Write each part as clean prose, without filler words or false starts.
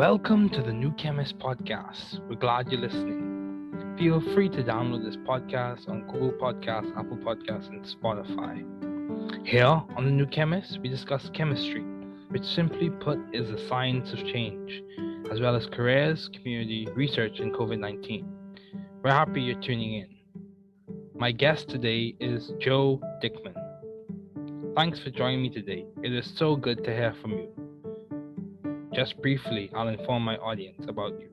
Welcome to the New Chemist podcast. We're glad you're listening. Feel free to download this podcast on Google Podcasts, Apple Podcasts, and Spotify. Here on the New Chemist, we discuss chemistry, which simply put is the science of change, as well as careers, community, research, and COVID-19. We're happy you're tuning in. My guest today is Joe Dickman. Thanks for joining me today. It is so good to hear from you. Just briefly, I'll inform my audience about you.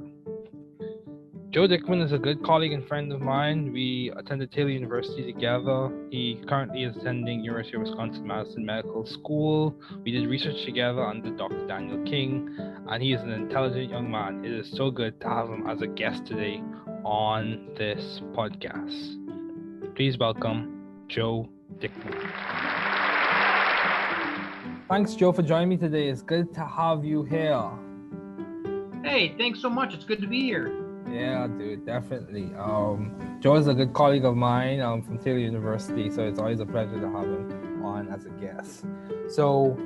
Joe Dickman is a good colleague and friend of mine. We attended Taylor University together. He currently is attending University of Wisconsin-Madison Medical School. We did research together under Dr. Daniel King, and he is an intelligent young man. It is so good to have him as a guest today on this podcast. Please welcome Joe Dickman. Thanks, Joe, for joining me today. It's good to have you here. Hey, thanks so much. It's good to be here. Yeah, dude, definitely. Joe is a good colleague of mine from Taylor University, so it's always a pleasure to have him on as a guest. So,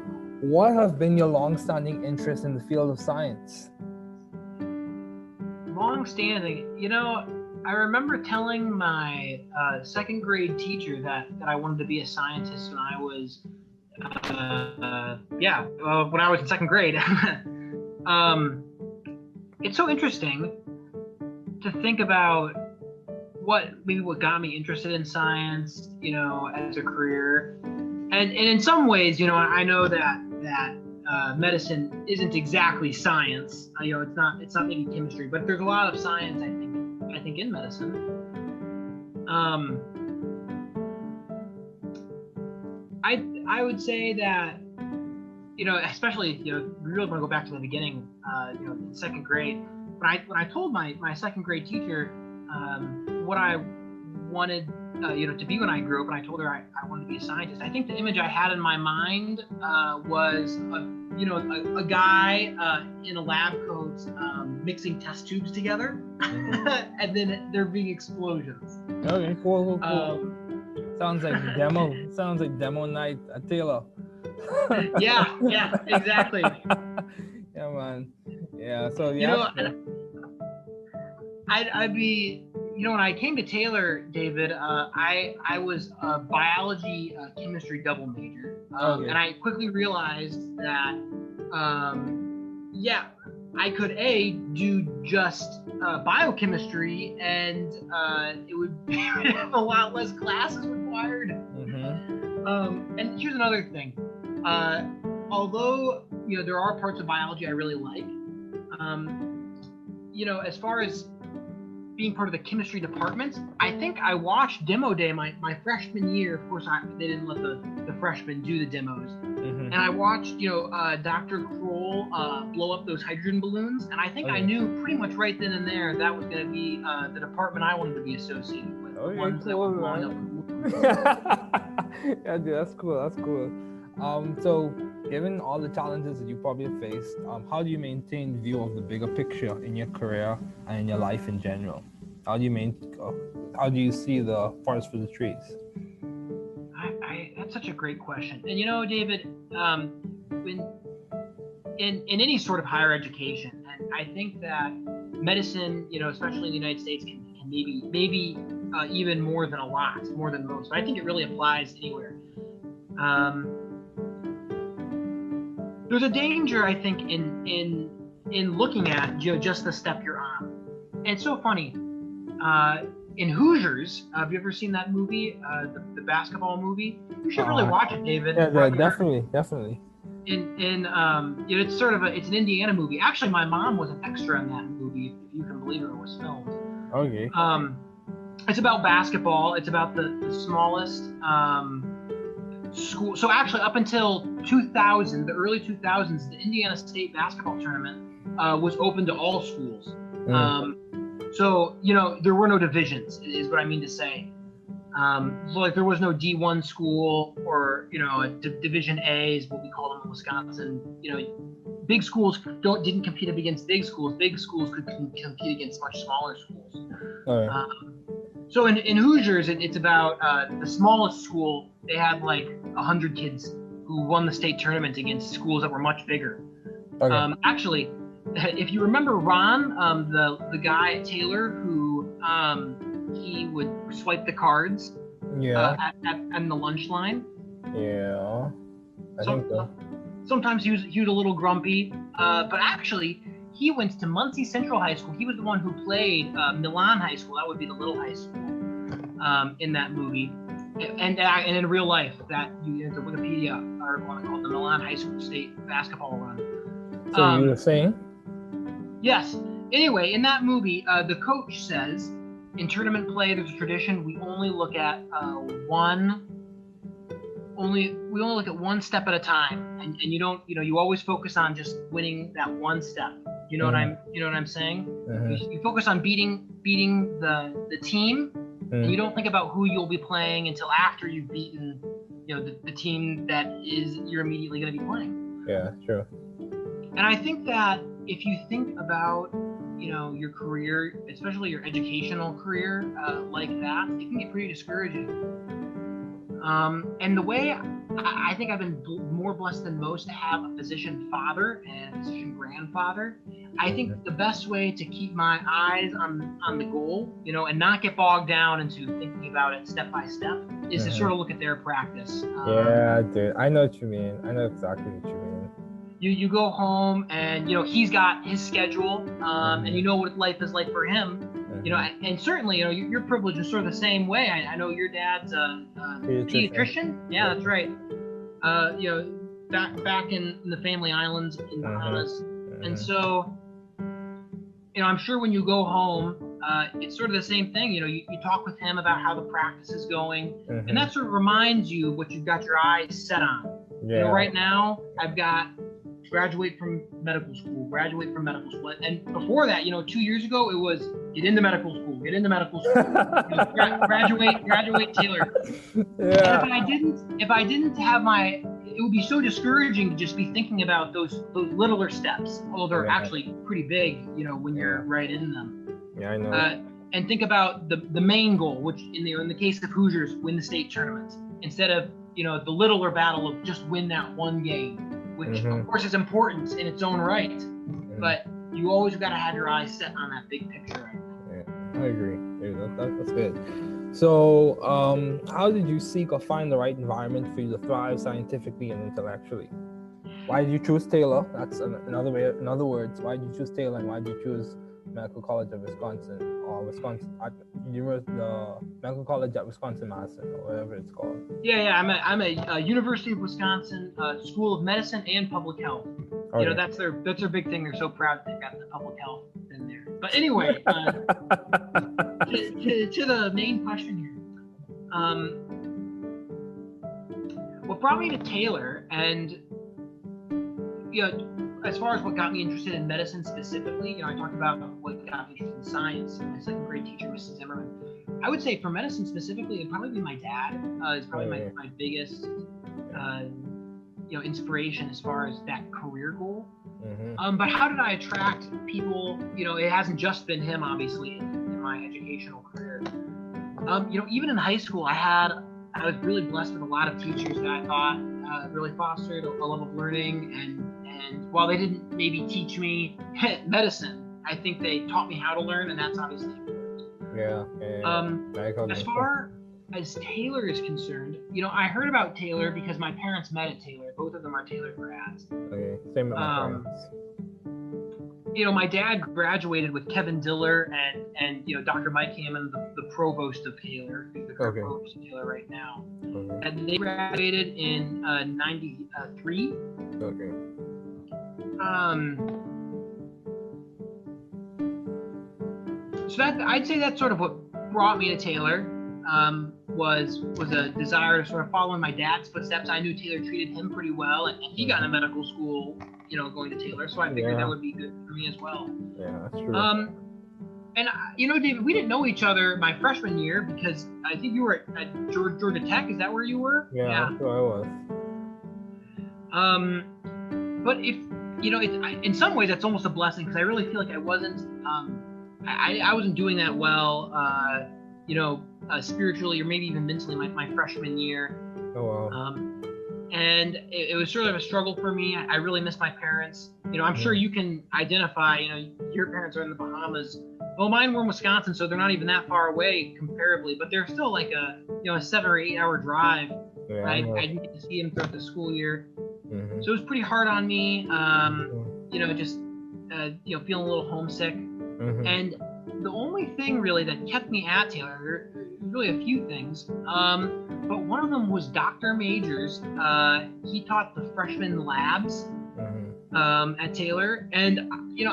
what have been your long-standing interest in the field of science? Long-standing? I remember telling my second grade teacher that I wanted to be a scientist when I was when I was in second grade. It's so interesting to think about what got me interested in science, as a career. And in some ways, I know that medicine isn't exactly science. It's not maybe chemistry, but there's a lot of science, I think in medicine. I would say that, especially, we really want to go back to the beginning, in second grade. When I told my second grade teacher what I wanted, to be when I grew up, and I told her I wanted to be a scientist, I think the image I had in my mind was, a guy in a lab coat mixing test tubes together, and then there being explosions. Okay, cool. Sounds like demo night at Taylor. yeah, exactly. Yeah, man. Yeah, so yeah. I'd be, when I came to Taylor, David, I was a biology chemistry double major, Okay. and I quickly realized that I could do just biochemistry, and it would have a lot less classes required. Mm-hmm. And here's another thing. Although there are parts of biology I really like, as far as being part of the chemistry department, I think I watched demo day my freshman year. Of course, they didn't let the freshmen do the demos. Mm-hmm. And I watched, Dr. Kroll blow up those hydrogen balloons, and I think I knew pretty much right then and there that was going to be the department I wanted to be associated with. Oh, ones that were blowing up. Yeah, dude, that's cool. So, given all the challenges that you probably have faced, how do you maintain view of the bigger picture in your career and in your life in general? How do you see the forest for the trees? That's such a great question. And David, when in any sort of higher education, and I think that medicine, especially in the United States, can maybe even more than most. But I think it really applies anywhere. There's a danger, I think, in looking at just the step you're on. And it's so funny. In Hoosiers, have you ever seen that movie, the basketball movie? You should really watch it, David. Yeah, definitely. It's sort of it's an Indiana movie. Actually, my mom was an extra in that movie, if you can believe it was filmed. Okay. It's about basketball. It's about the smallest school. So actually, up until 2000, the early 2000s, the Indiana State basketball tournament was open to all schools. So, there were no divisions, is what I mean to say. So there was no D1 school or, Division A is what we call them in Wisconsin. Big schools didn't compete against big schools. Big schools could compete against much smaller schools. All right. So in Hoosiers, it's about the smallest school. They had like 100 kids who won the state tournament against schools that were much bigger. Okay. Actually, if you remember Ron, the guy at Taylor who he would swipe the cards at the lunch line. Yeah, I think so. Sometimes he was a little grumpy, but actually he went to Muncie Central High School. He was the one who played Milan High School. That would be the little high school in that movie. And in real life, that the Wikipedia article called the Milan High School State Basketball Run. So you were saying? Yes. Anyway, in that movie, the coach says, in tournament play, there's a tradition. We only look at one step at a time, and you always focus on just winning that one step. You know what I'm saying? You focus on beating the team. And you don't think about who you'll be playing until after you've beaten, the team that you're immediately going to be playing. Yeah, true. And I think that if you think about, your career, especially your educational career, like that, it can get pretty discouraging. And the way I think I've been more blessed than most to have a physician father and a physician grandfather. I think the best way to keep my eyes on the goal, and not get bogged down into thinking about it step by step, is to sort of look at their practice. Yeah, dude, I know what you mean. I know exactly what you mean. You go home and he's got his schedule, and you know what life is like for him. And certainly, your privilege is sort of the same way. I know your dad's a pediatrician. Yeah, that's right. Back in the family islands in Bahamas. And so, I'm sure when you go home, it's sort of the same thing. You talk with him about how the practice is going, and that sort of reminds you what you've got your eyes set on. Yeah. Right now, I've got graduate from medical school, and before that, 2 years ago, it was get into medical school, graduate Taylor. Yeah. And if I didn't have it would be so discouraging to just be thinking about those littler steps, although they're actually pretty big, when you're right in them. Yeah, I know. And think about the main goal, which in the case of Hoosiers, win the state tournament, instead of the littler battle of just win that one game, which of course is important in its own right, but you always got to have your eyes set on that big picture. Yeah, I agree. That's good. So, how did you seek or find the right environment for you to thrive scientifically and intellectually? Why did you choose Taylor? That's another way. In other words, why did you choose Taylor, and why did you choose Medical College of Wisconsin, or the Medical College at Wisconsin-Madison, or whatever it's called? Yeah. I'm a University of Wisconsin School of Medicine and Public Health. Okay. That's their big thing. They're so proud that they've got the public health in there. But anyway, to the main question here, what brought me to Taylor, and as far as what got me interested in medicine specifically, I talked about what got me interested in science. My second grade teacher, Mrs. Zimmerman. I would say for medicine specifically, it'd probably be my dad. Is probably my biggest, inspiration as far as that career goal. But how did I attract people? It hasn't just been him, obviously, in my educational career. Even in high school, I was really blessed with a lot of teachers that I thought really fostered a love of learning, and while they didn't maybe teach me medicine, I think they taught me how to learn, and that's obviously important. Yeah. As far as Taylor is concerned, I heard about Taylor because my parents met at Taylor. Both of them are Taylor grads. Okay, same with my parents. My dad graduated with Kevin Diller and Dr. Mike Hammond, the provost of Taylor, who's the current provost of Taylor right now. Okay. And they graduated in 93. Okay. So I'd say that's sort of what brought me to Taylor. Was a desire to sort of follow in my dad's footsteps. I knew Taylor treated him pretty well, and he got into medical school, going to Taylor, so I figured that would be good for me as well. Yeah, that's true. And David, we didn't know each other my freshman year because I think you were at Georgia Tech. Is that where you were? Yeah. That's where I was. But if in some ways that's almost a blessing, because I really feel like I wasn't I wasn't doing that well, spiritually or maybe even mentally my freshman year. Oh wow. and it was sort of a struggle for me. I really miss my parents. I'm sure you can identify, your parents are in the Bahamas. Well, mine were in Wisconsin, so they're not even that far away comparably, but they're still like a 7 or 8 hour drive. Yeah, I didn't get to see them throughout the school year. Mm-hmm. So it was pretty hard on me, just feeling a little homesick. Mm-hmm. And the only thing really that kept me at Taylor, there was really a few things, but one of them was Dr. Majors. He taught the freshman labs at Taylor, and he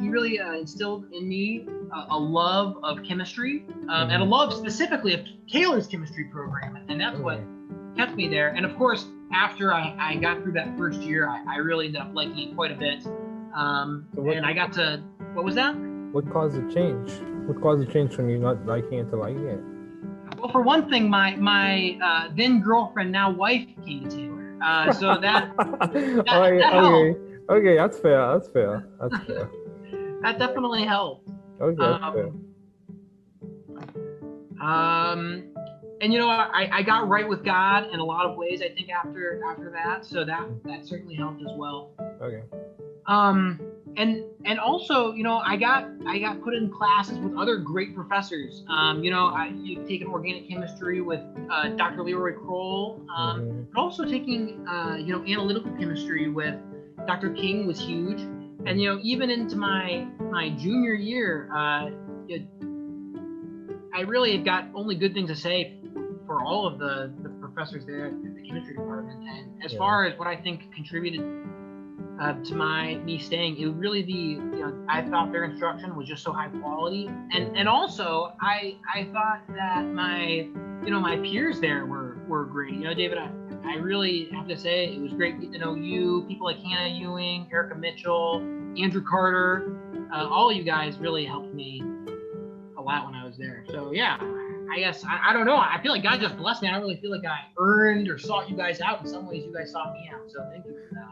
really instilled in me a love of chemistry, and a love specifically of Taylor's chemistry program, and that's what kept me there. And of course, after I got through that first year, I really ended up liking it quite a bit. And I got to, what was that? What caused the change? What caused the change from you not liking it to liking it? Well, for one thing, my then girlfriend, now wife, came to Taylor. So that helped. Okay, that's fair. That definitely helped. Okay, that's fair. And I got right with God in a lot of ways, I think, after that. So that certainly helped as well. Okay. And also, I got put in classes with other great professors. You've taken organic chemistry with Dr. Leroy Kroll, but also taking analytical chemistry with Dr. King was huge. And even into my junior year, I really have got only good things to say for all of the professors there at the chemistry department. And as far as what I think contributed to me staying, it would really be, I thought their instruction was just so high quality, and also I thought that my peers there were great. David, I really have to say it was great getting to know you, people like Hannah Ewing, Erica Mitchell, Andrew Carter. All of you guys really helped me a lot when I was there. So yeah, I guess I don't know. I feel like God just blessed me. I don't really feel like I earned or sought you guys out. In some ways, you guys sought me out. So thank you for that.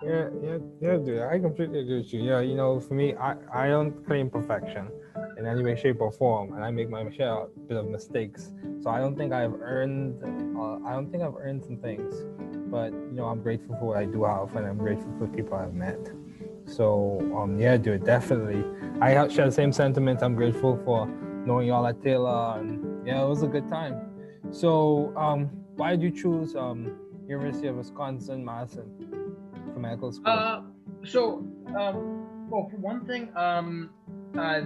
Yeah, dude. I completely agree with you. Yeah, for me, I don't claim perfection in any way, shape, or form, and I make my share a bit of mistakes. So I don't think I've earned. Some things, but I'm grateful for what I do have, and I'm grateful for the people I've met. So yeah, dude, definitely. I share the same sentiments. I'm grateful for knowing y'all at Taylor, and yeah, it was a good time. So why did you choose University of Wisconsin-Madison for medical school? Well, for one thing,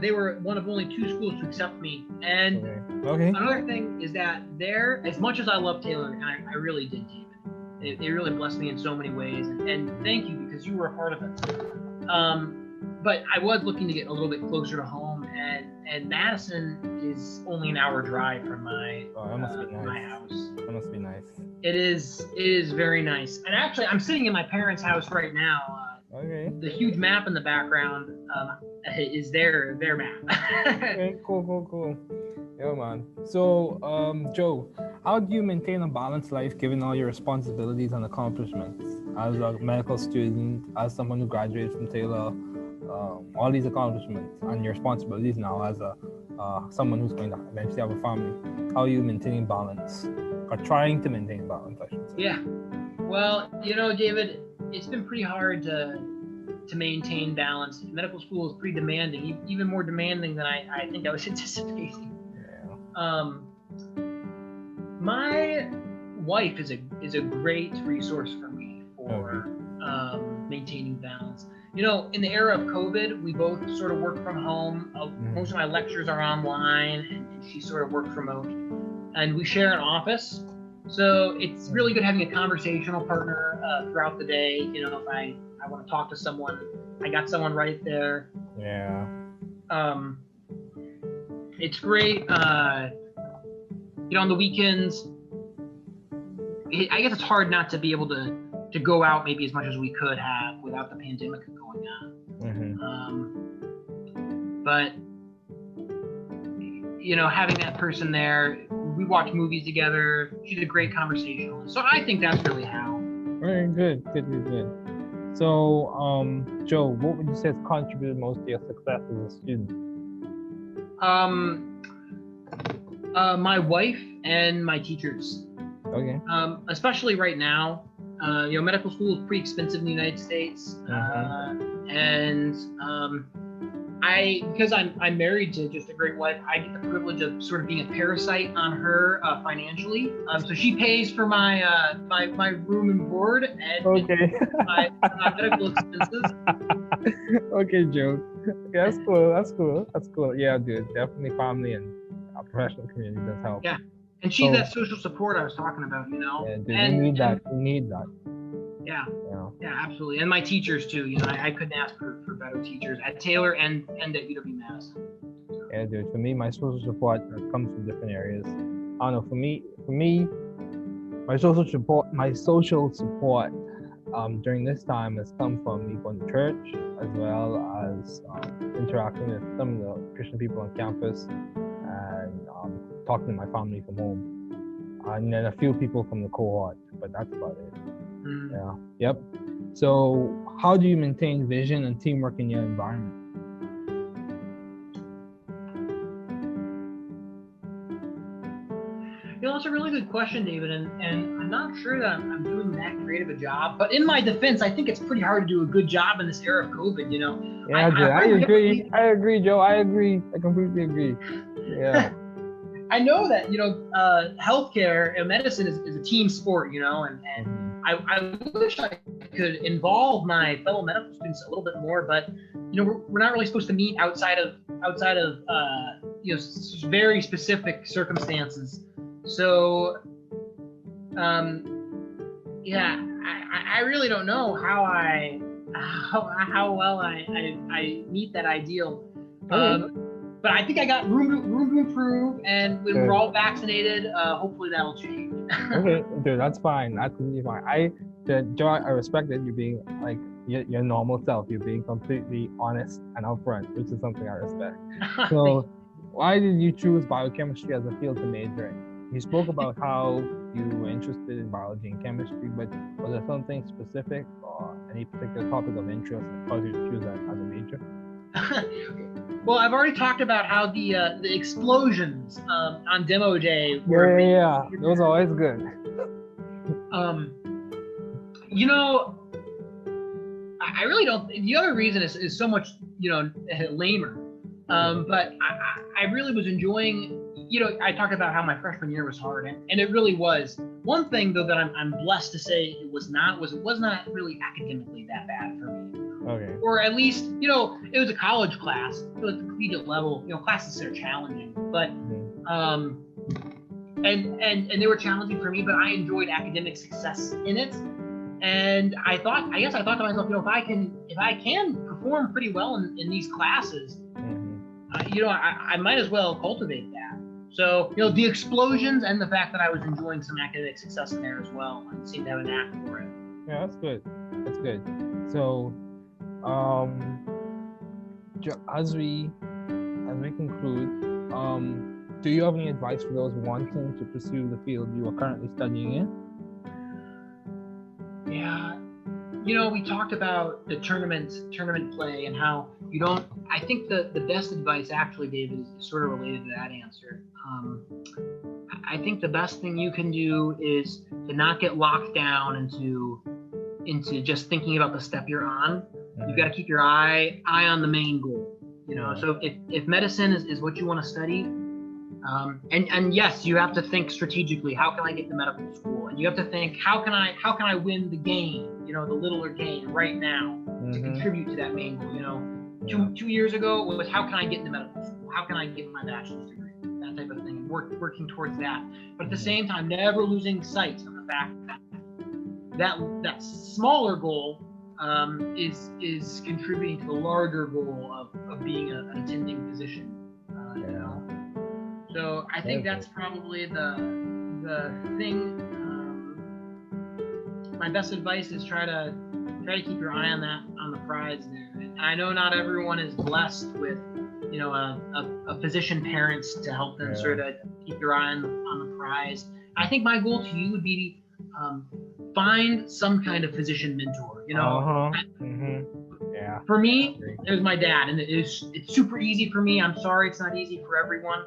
they were one of only 2 schools to accept me, and another thing is that there, as much as I love Taylor, and I really did, David, it really blessed me in so many ways, and thank you, because you were a part of it. But I was looking to get a little bit closer to home, and Madison is only an hour drive from my my house. That must be nice. It is very nice. And actually, I'm sitting in my parents' house right now. The huge map in the background is their map. Okay, cool. Yeah, man. So, Joe, how do you maintain a balanced life given all your responsibilities and accomplishments as a medical student, as someone who graduated from Taylor, all these accomplishments and your responsibilities now as someone who's going to eventually have a family? How are you maintaining balance, or trying to maintain balance, I should say? Yeah. Well, David, it's been pretty hard to maintain balance. Medical school is pretty demanding, even more demanding than I think I was anticipating. Yeah. My wife is a great resource for me for maintaining balance. In the era of COVID, we both sort of work from home. Most of my lectures are online, and she sort of works remote. And we share an office, so it's really good having a conversational partner throughout the day. If I want to talk to someone, I got someone right there. Yeah. It's great. On the weekends, I guess it's hard not to be able to go out maybe as much as we could have without the pandemic going on. But having that person there, we watch movies together. She's a great conversationalist, so I think that's really how. Very good. So, Joe, what would you say has contributed most to your success as a student? My wife and my teachers. Okay. Especially right now, medical school is pretty expensive in the United States, because I'm married to just a great wife, I get the privilege of sort of being a parasite on her financially. So she pays for my my room and board and my medical expenses. Okay, Joe. Okay, that's cool. Yeah, dude, definitely family and our professional community does help. Yeah, and she's that social support I was talking about, Yeah, dude, you need that. Yeah, absolutely. And my teachers too. I couldn't ask for better teachers at Taylor and at UW-Madison. Yeah, dude. For me, my social support comes from different areas. I don't know. For me, my social support during this time has come from me going to church, as well as interacting with some of the Christian people on campus, and talking to my family from home, and then a few people from the cohort. But that's about it. Yeah. Yep. So, how do you maintain vision and teamwork in your environment? That's a really good question, David, and I'm not sure that I'm doing that great of a job. But in my defense, I think it's pretty hard to do a good job in this era of COVID. Yeah, I agree. I agree, Joe. I agree. I completely agree. Yeah. I know that healthcare and medicine is a team sport, and I wish I could involve my fellow medical students a little bit more, but we're not really supposed to meet outside of very specific circumstances. So I really don't know how well I meet that ideal. But I think I got room to improve, and when we're all vaccinated, hopefully that'll change. Okay, dude, that's fine. That's completely fine. Joe, I respect that you're being like your normal self. You're being completely honest and upfront, which is something I respect. So, why did you choose biochemistry as a field to major in? You spoke about how you were interested in biology and chemistry, but was there something specific or any particular topic of interest that caused you to choose that as a major? Well, I've already talked about how the explosions on demo day were. Yeah. Those are always good. I really don't. The other reason is so much lamer. But I really was enjoying. I talked about how my freshman year was hard, and it really was. One thing though that I'm blessed to say it was not really academically that bad for me. Okay. Or at least, it was a college class. So at the collegiate level, classes are challenging, but and they were challenging for me, but I enjoyed academic success in it. And I thought to myself, if I can perform pretty well in these classes, I might as well cultivate that. So, the explosions and the fact that I was enjoying some academic success in there as well, I seemed to have a knack for it. Yeah, that's good. So, as we conclude, do you have any advice for those wanting to pursue the field you are currently studying in? Yeah, we talked about the tournament play and how I think the best advice actually, David, is sort of related to that answer. I think the best thing you can do is to not get locked down into just thinking about the step you're on. You've got to keep your eye on the main goal. So if medicine is what you want to study, and yes, you have to think strategically. How can I get to medical school? And you have to think, how can I win the game? The littler game right now to contribute to that main goal. 2 years ago it was, how can I get into medical school? How can I get my bachelor's degree? That type of thing, and working towards that. But at the same time, never losing sight of the fact that smaller goal is contributing to the larger goal of being an attending physician. So I think that's probably the thing. My best advice is try to keep your eye on the prize there. And I know not everyone is blessed with a physician parents to help them sort of keep your eye on the prize. I think my goal to you would be to find some kind of physician mentor. For me, it was my dad, and it's super easy for me. I'm sorry it's not easy for everyone.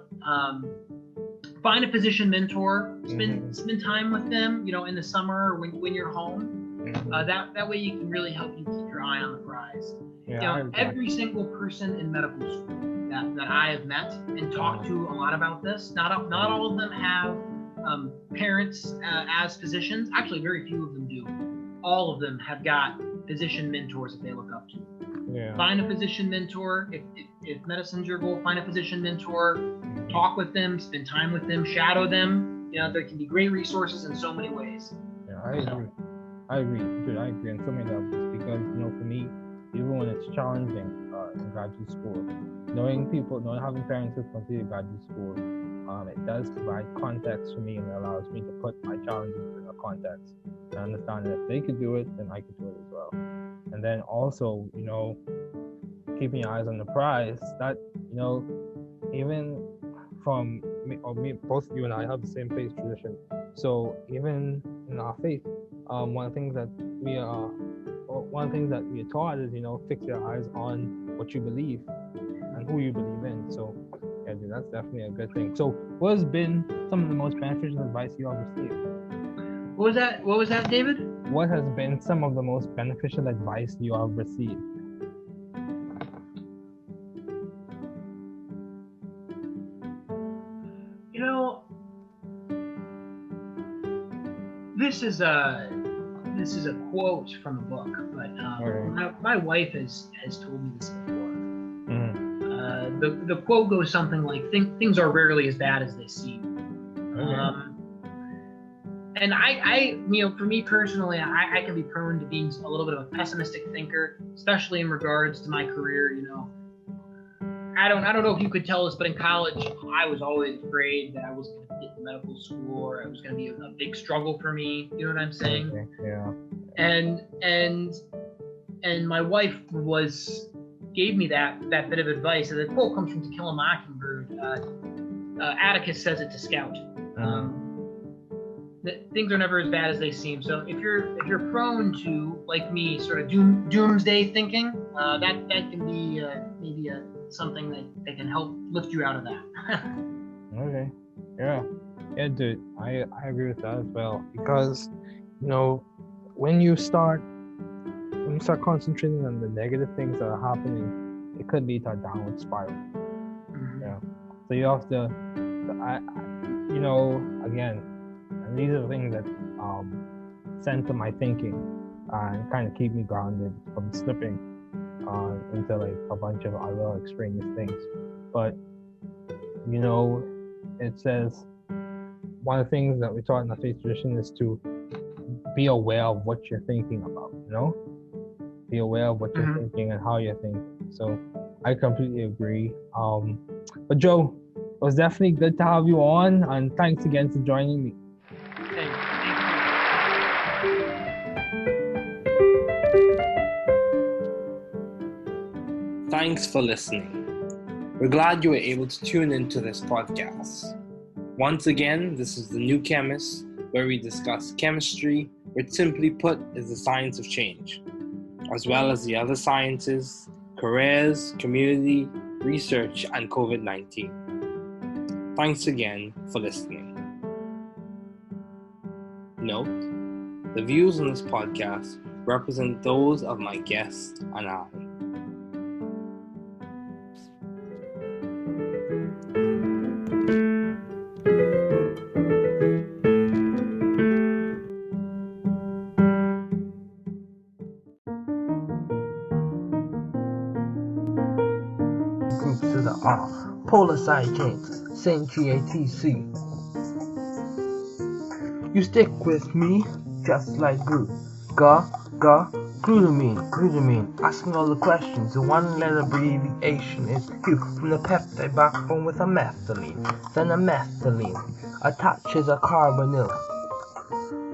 Find a physician mentor, spend time with them, in the summer or when you're home. That way you can really help you keep your eye on the prize. Yeah, Every single person in medical school that I have met and talked to a lot about this, not all of them have parents as physicians. Actually, very few of them do. All of them have got physician mentors that they look up to. Yeah. Find a physician mentor. If medicine's your goal, find a physician mentor. Talk with them, spend time with them, shadow them. There can be great resources in so many ways. Yeah, I agree. Dude, I agree on so many levels because, for me, even when it's challenging in graduate school, knowing having parents who completed graduate school, it does provide context for me, and it allows me to put my challenges in a context and understand that if they could do it, then I could do it as well. And then also, keeping your eyes on the prize, that, even from me, both you and I have the same faith tradition. So even in our faith, one of the things that we are taught is, fix your eyes on what you believe and who you believe in. So yeah, dude, that's definitely a good thing. So what has been some of the most beneficial advice you have received? What was that, David? What has been some of the most beneficial advice you have received? This is a quote from a book, but my wife has told me this before. The quote goes something like, "Things are rarely as bad as they seem." And I for me personally, I can be prone to being a little bit of a pessimistic thinker, especially in regards to my career. I don't know if you could tell us, but in college, I was always afraid that I was going to get to medical school, or it was going to be a big struggle for me. You know what I'm saying? Okay. Yeah. And my wife gave me that bit of advice. And the quote comes from To Kill a Mockingbird. Atticus says it to Scout. That things are never as bad as they seem. So if you're prone to, like me, sort of doomsday thinking, that can be maybe something that can help lift you out of that. Okay. Yeah, dude, I agree with that as well, because when you start concentrating on the negative things that are happening, it could lead to a downward spiral. Mm-hmm. Yeah. So you have to, again, and these are the things that center my thinking and kind of keep me grounded from slipping into like a bunch of other extraneous things. But it says one of the things that we taught in the faith tradition is to be aware of what you're thinking about. Be aware of what you're thinking and how you're thinking. So I completely agree. But Joe, it was definitely good to have you on, and thanks again for joining me. Thanks for listening. We're glad you were able to tune into this podcast. Once again, this is The New Chemist, where we discuss chemistry, which simply put is the science of change, as well as the other sciences, careers, community, research, and COVID-19. Thanks again for listening. Note, the views on this podcast represent those of my guests and I. Groups to the R, polar side chains, same GATC. You stick with me, just like glue. Glutamine, asking all the questions. The one-letter abbreviation is Q, from the peptide backbone with a methylene. Then a methylene attaches a carbonyl.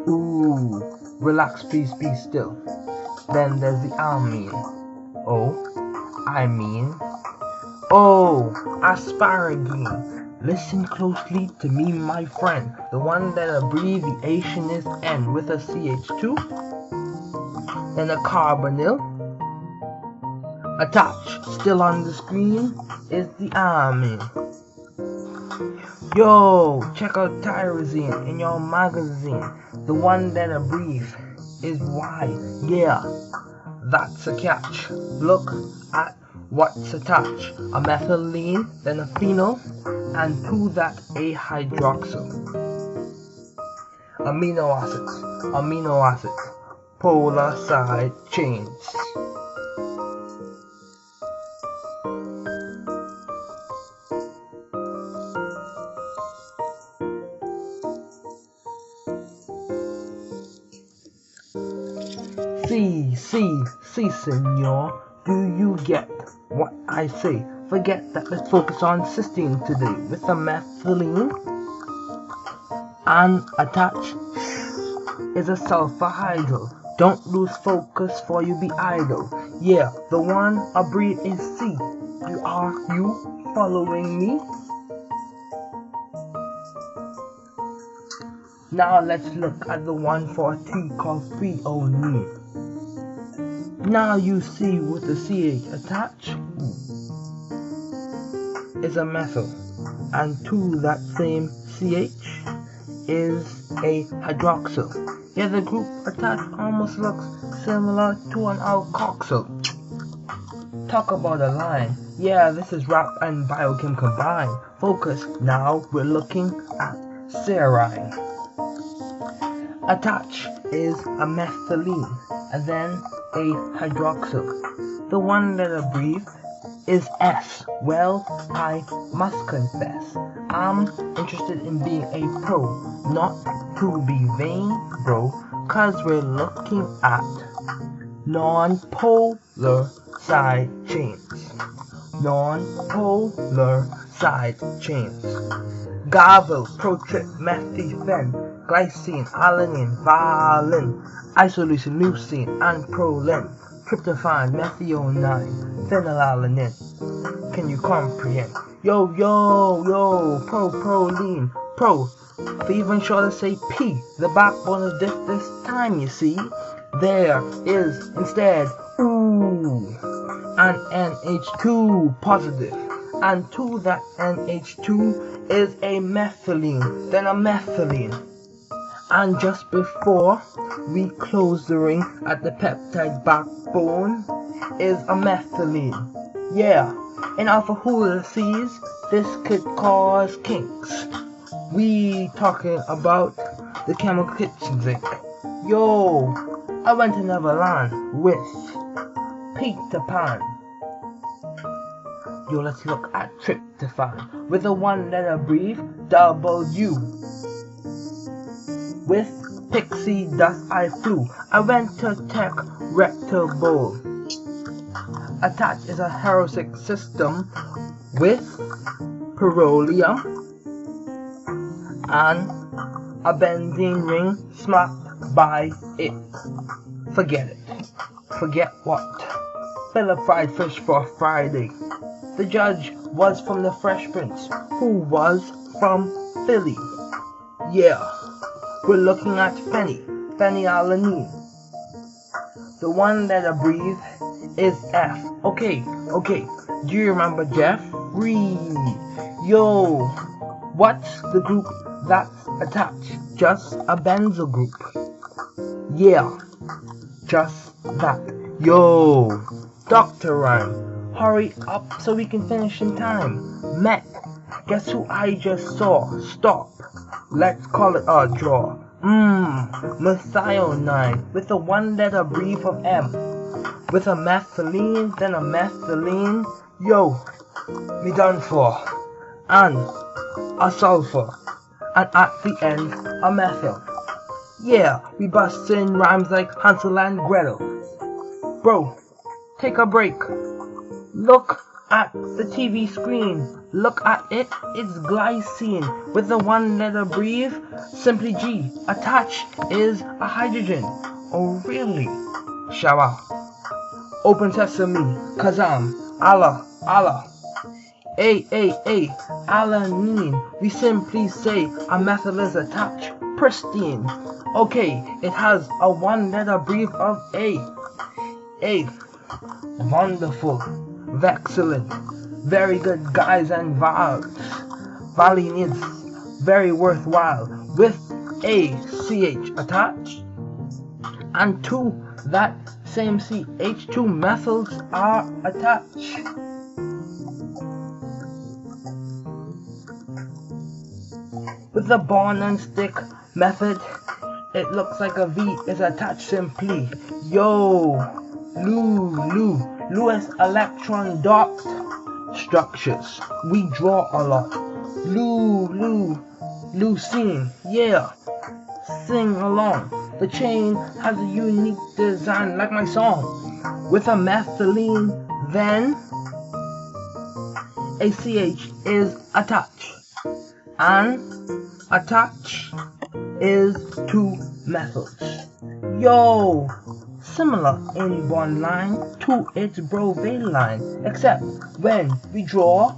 Ooh, relax, please be still. Then there's the amine. Asparagine. Listen closely to me, my friend. The one-letter abbreviation is N with a CH2. Then a carbonyl. Attached, still on the screen, is the amine. Yo, check out tyrosine in your magazine. The one-letter brief is Y. Yeah, that's a catch. Look at what's attached. A methylene, then a phenol, and to that a hydroxyl. Amino acids, polar side chains. See, senor, do you get what I say? Forget that, let's focus on cysteine today with a methylene. And attached is a sulfur-hydral. Don't lose focus for you be idle. Yeah, the one I breathe is C. Are you following me? Now let's look at the one for T called threonine. Now you see with the CH attached is a methyl, and to that same CH is a hydroxyl. Yeah, the group attached almost looks similar to an alkoxyl. Talk about a line. Yeah, this is rap and biochem combined. Focus, now we're looking at serine. Attached is a methylene and then a hydroxyl. The one letter brief is S. Well, I must confess, I'm interested in being a pro, not to be vain, bro, cause we're looking at non-polar side chains. Non-polar side chains. Garvel, protrip, methyphen, glycine, alanine, valine, isoleucine, leucine, and proline, tryptophan, methionine, phenylalanine. Can you comprehend? Yo, proline, pro. For even shorter say P, the backbone of this time, you see. There is instead ooh, an NH2 positive, and to that NH2 is a methylene, then a methylene. And just before we close the ring at the peptide backbone is a methylene. Yeah, in alpha helices, this could cause kinks. We talking about the chemical kitchen zinc. Yo, I went to Neverland with Peter Pan. Yo, let's look at tryptophan with a one letter brief W. With pixie dust I flew. I went to Tech Rector Bowl. Attached is a heroic system with pyrrolium and a benzene ring smacked by it. Forget it. Forget what? Fill a fried fish for Friday. The judge was from the Fresh Prince, who was from Philly. Yeah, we're looking at phenylalanine. The one that I breathe is F. Okay. Do you remember Jeffrey? Yo, what's the group that's attached? Just a benzyl group. Yeah, just that. Yo, Dr. Rhyme, hurry up so we can finish in time. Met, guess who I just saw? Stop, let's call it a draw. Methionine with a one letter brief of M. With a methylene, then a methylene. Yo, me done for. And a sulfur. And at the end, a methyl. Yeah, we bust in rhymes like Hansel and Gretel. Bro, take a break. Look at the TV screen. Look at it. It's glycine with the one letter brief, simply G. Attached is a hydrogen. Oh really? Shower. Open sesame, cause I'm Allah. Alanine. We simply say a methyl is attached. Pristine. Okay, it has a one letter brief of A. Wonderful. Excellent. Very good guys and vowels. Valine is very worthwhile with a CH attached and to that same CH2 methyls are attached. With the bond and stick method, it looks like a V is attached simply. Yo, Lewis electron dot structures. We draw a lot. Leucine, yeah. Sing along. The chain has a unique design like my song. With a methylene, then a CH is attached. And attached is two methyls. Yo, similar in bond line to its brovane line, except when we draw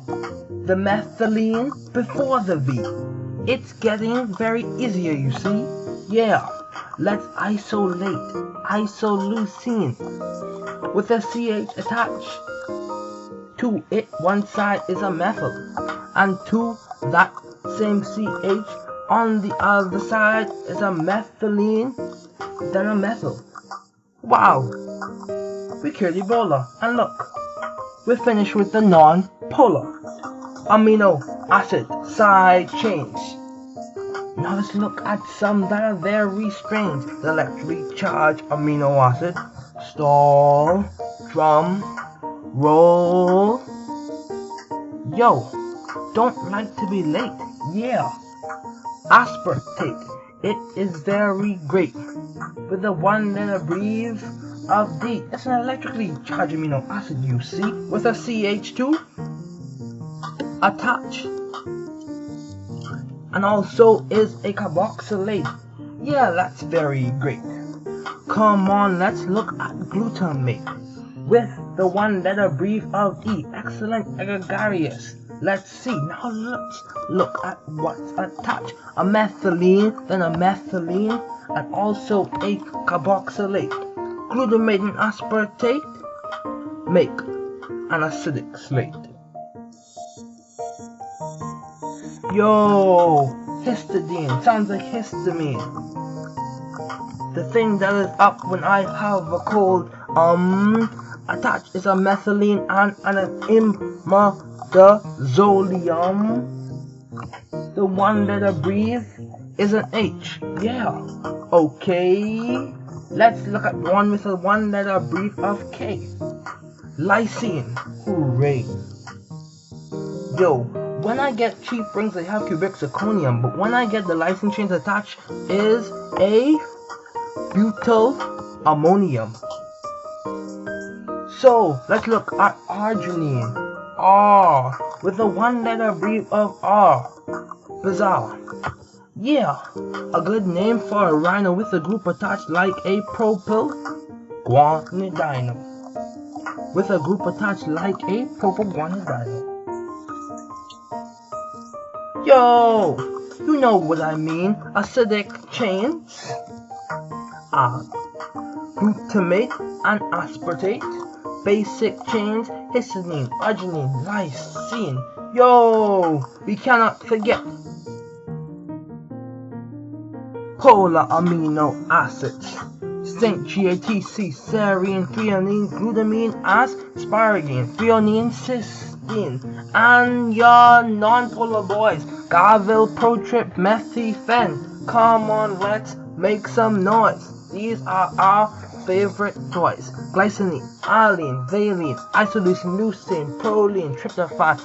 the methylene before the V. It's getting very easier, you see. Yeah, let's isolate isoleucine with a CH attached to it. One side is a methyl, and to that same CH on the other side is a methylene, then a methyl. Wow, we cured Ebola, and look, we're finished with the non-polar amino acid side chains. Now let's look at some that are very strange. The electrically charged amino acid. Stall, drum, roll. Yo, don't like to be late. Yeah. Aspartate. It is very great. With the one letter brief of D. It's an electrically charged amino acid, you see. With a CH2 attached. And also is a carboxylate. Yeah, that's very great. Come on, let's look at glutamate. With the one letter brief of E. Excellent gregarious. Let's see. Now let's look at what's attached. A methylene, then a methylene, and also a carboxylate. Glutamate and aspartate make an acidic slate. Yo, histidine. Sounds like histamine. The thing that is up when I have a cold. Attached is a methylene and an imidazolium. The one letter brief is an H. Yeah. Okay. Let's look at one with a one letter brief of K. Lysine. Hooray. Yo. When I get cheap rings, they have cubic zirconium, but when I get the lysine chains attached is a butyl ammonium. So let's look at arginine. R with a one letter brief of R. Bizarre. Yeah, a good name for a rhino with a group attached like a propyl guanidino. With a group attached like a propyl guanidino. Yo, you know what I mean. Acidic chains. Glutamate and aspartate. Basic chains. Histidine, arginine, lysine. Yo, we cannot forget polar amino acids. Zinc, GATC, serine, threonine, glutamine, asparagine, threonine, cysteine, and your non-polar boys, Garville, Protrip, Methyphen. Come on, let's make some noise. These are our favorite toys. Glycine, aline, valine, isoleucine, leucine, proline, tryptophan.